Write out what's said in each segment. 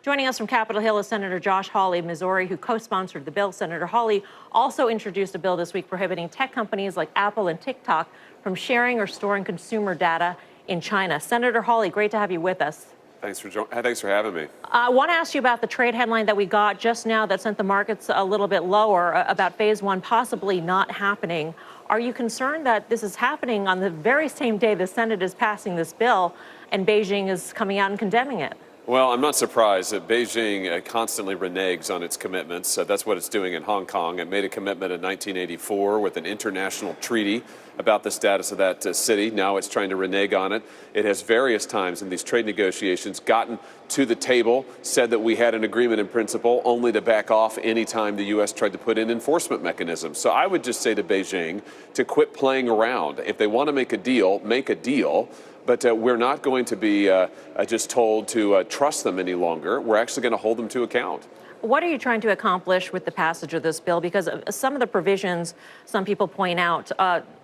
Joining us from Capitol Hill is Senator Josh Hawley of Missouri, who co-sponsored the bill. Senator Hawley also introduced a bill this week prohibiting tech companies like Apple and TikTok from sharing or storing consumer data in China. Senator Hawley, great to have you with us. Thanks for having me. I want to ask you about the trade headline that we got just now that sent the markets a little bit lower about phase one possibly not happening. Are you concerned that this is happening on the very same day the Senate is passing this bill and Beijing is coming out and condemning it? Well, I'm not surprised that Beijing constantly reneges on its commitments. That's what it's doing in Hong Kong. It made a commitment in 1984 with an international treaty about the status of that city. Now it's trying to renege on it. It has various times in these trade negotiations gotten to the table, said that we had an agreement in principle, only to back off any time the U.S. tried to put in enforcement mechanisms. So I would just say to Beijing to quit playing around. If they want to make a deal, make a deal. But we're not going to be just told to trust them any longer. We're actually going to hold them to account. What are you trying to accomplish with the passage of this bill? Because some of the provisions, some people point out,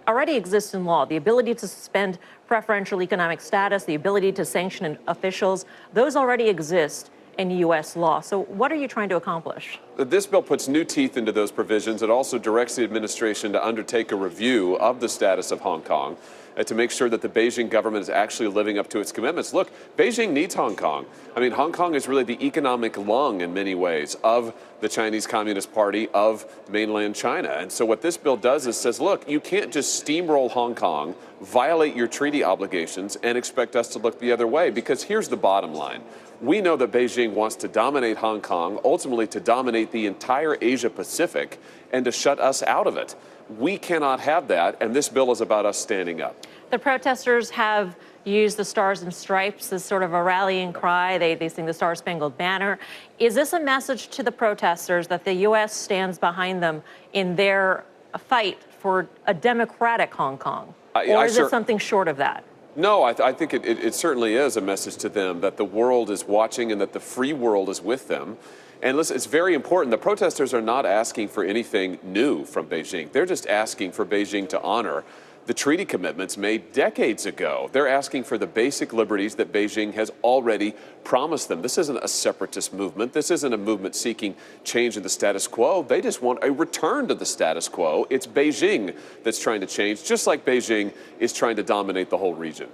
already exist in law. The ability to suspend preferential economic status, the ability to sanction officials, those already exist in U.S. law. So what are you trying to accomplish? This bill puts new teeth into those provisions. It also directs the administration to undertake a review of the status of Hong Kong to make sure that the Beijing government is actually living up to its commitments. Look, Beijing needs Hong Kong. I mean, Hong Kong is really the economic lung in many ways of the Chinese Communist Party, of mainland China. And so what this bill does is says, look, you can't just steamroll Hong Kong, violate your treaty obligations, and expect us to look the other way. Because here's the bottom line. We know that Beijing wants to dominate Hong Kong, ultimately to dominate the entire Asia Pacific, and to shut us out of it. We cannot have that, and this bill is about us standing up. The protesters have used the Stars and Stripes as sort of a rallying cry. They sing the Star-Spangled Banner. Is this a message to the protesters that the U.S. stands behind them in their fight for a democratic Hong Kong? Or is it something short of that? No, I think it certainly is a message to them that the world is watching and that the free world is with them. And listen, it's very important. The protesters are not asking for anything new from Beijing. They're just asking for Beijing to honor the treaty commitments made decades ago. They're asking for the basic liberties that Beijing has already promised them. This isn't a separatist movement. This isn't a movement seeking change in the status quo. They just want a return to the status quo. It's Beijing that's trying to change, just like Beijing is trying to dominate the whole region.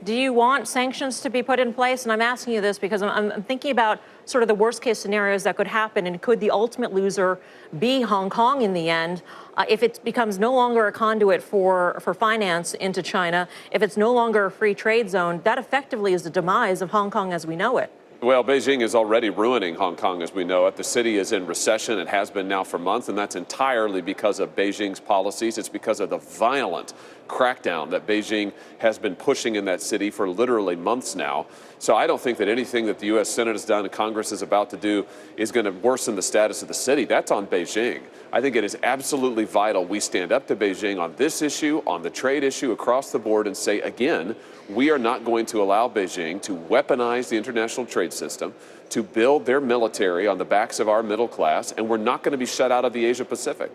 Do you want sanctions to be put in place? And I'm asking you this because I'm thinking about sort of the worst case scenarios that could happen. And could the ultimate loser be Hong Kong in the end? If it becomes no longer a conduit for finance into China, if it's no longer a free trade zone, that effectively is the demise of Hong Kong as we know it. Well, Beijing is already ruining Hong Kong as we know it. The city is in recession. It has been now for months, and that's entirely because of Beijing's policies. It's because of the violent crackdown that Beijing has been pushing in that city for literally months now. So I don't think that anything that the U.S. Senate has done and Congress is about to do is going to worsen the status of the city. That's on Beijing. I think it is absolutely vital we stand up to Beijing on this issue, on the trade issue across the board, and say, again, we are not going to allow Beijing to weaponize the international trade system, to build their military on the backs of our middle class, and we're not going to be shut out of the Asia Pacific.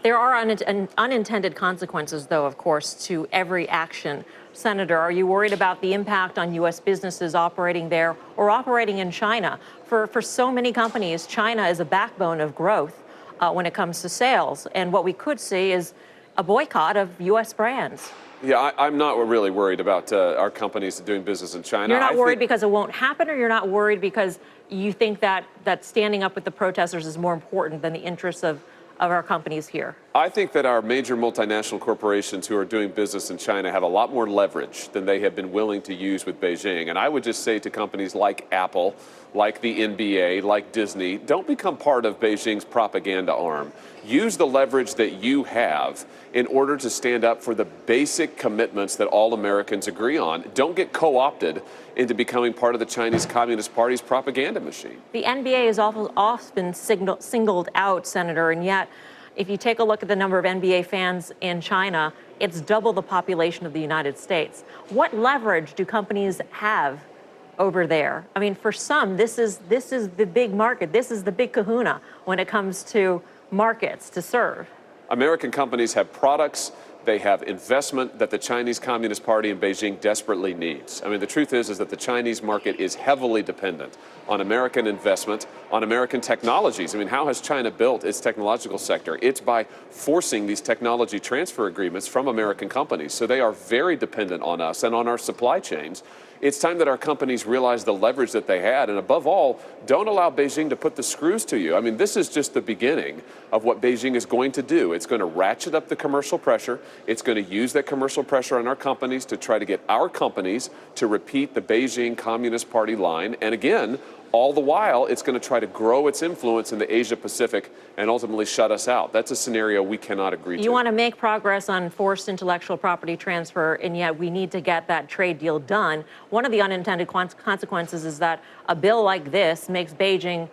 There are unintended consequences, though, of course, to every action. Senator, are you worried about the impact on U.S. businesses operating there or operating in China? For so many companies, China is a backbone of growth when it comes to sales. And what we could see is a boycott of U.S. brands. Yeah, I'm not really worried about our companies doing business in China. You're not worried because it won't happen, or you're not worried because you think that standing up with the protesters is more important than the interests of our companies here? I think that our major multinational corporations who are doing business in China have a lot more leverage than they have been willing to use with Beijing. And I would just say to companies like Apple, like the NBA, like Disney, don't become part of Beijing's propaganda arm. Use the leverage that you have in order to stand up for the basic commitments that all Americans agree on. Don't get co-opted into becoming part of the Chinese Communist Party's propaganda machine. The NBA is often singled out, Senator, and yet if you take a look at the number of NBA fans in China, it's double the population of the United States. What leverage do companies have over there? I mean, for some, this is the big market. This is the big kahuna when it comes to markets to serve. American companies have products They have investment that the Chinese Communist Party in Beijing desperately needs. I mean, the truth is that the Chinese market is heavily dependent on American investment, on American technologies. I mean, how has China built its technological sector? It's by forcing these technology transfer agreements from American companies. So they are very dependent on us and on our supply chains. It's time that our companies realize the leverage that they had, and above all, don't allow Beijing to put the screws to you. I mean, this is just the beginning of what Beijing is going to do. It's going to ratchet up the commercial pressure. It's going to use that commercial pressure on our companies to try to get our companies to repeat the Beijing Communist Party line. And again, all the while, it's going to try to grow its influence in the Asia Pacific and ultimately shut us out. That's a scenario we cannot agree to. You want to make progress on forced intellectual property transfer, and yet we need to get that trade deal done. One of the unintended consequences is that a bill like this makes Beijing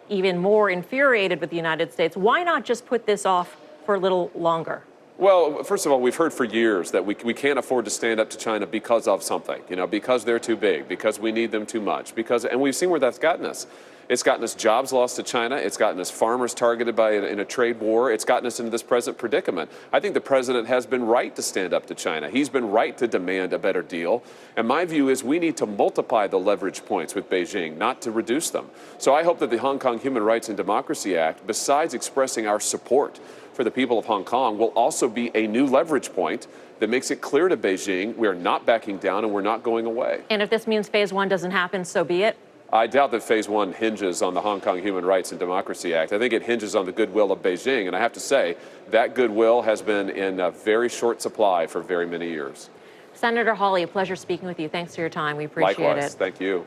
even more infuriated with the United States. Why not just put this off for a little longer? Well, first of all, we've heard for years that we can't afford to stand up to China because of something, because they're too big, because we need them too much, and we've seen where that's gotten us. It's gotten us jobs lost to China. It's gotten us farmers targeted in a trade war. It's gotten us into this present predicament. I think the president has been right to stand up to China. He's been right to demand a better deal. And my view is we need to multiply the leverage points with Beijing, not to reduce them. So I hope that the Hong Kong Human Rights and Democracy Act, besides expressing our support for the people of Hong Kong, will also be a new leverage point that makes it clear to Beijing we're not backing down and we're not going away. And if this means phase one doesn't happen, so be it? I doubt that phase one hinges on the Hong Kong Human Rights and Democracy Act. I think it hinges on the goodwill of Beijing. And I have to say, that goodwill has been in a very short supply for very many years. Senator Hawley, a pleasure speaking with you. Thanks for your time. We appreciate it. Likewise. Thank you.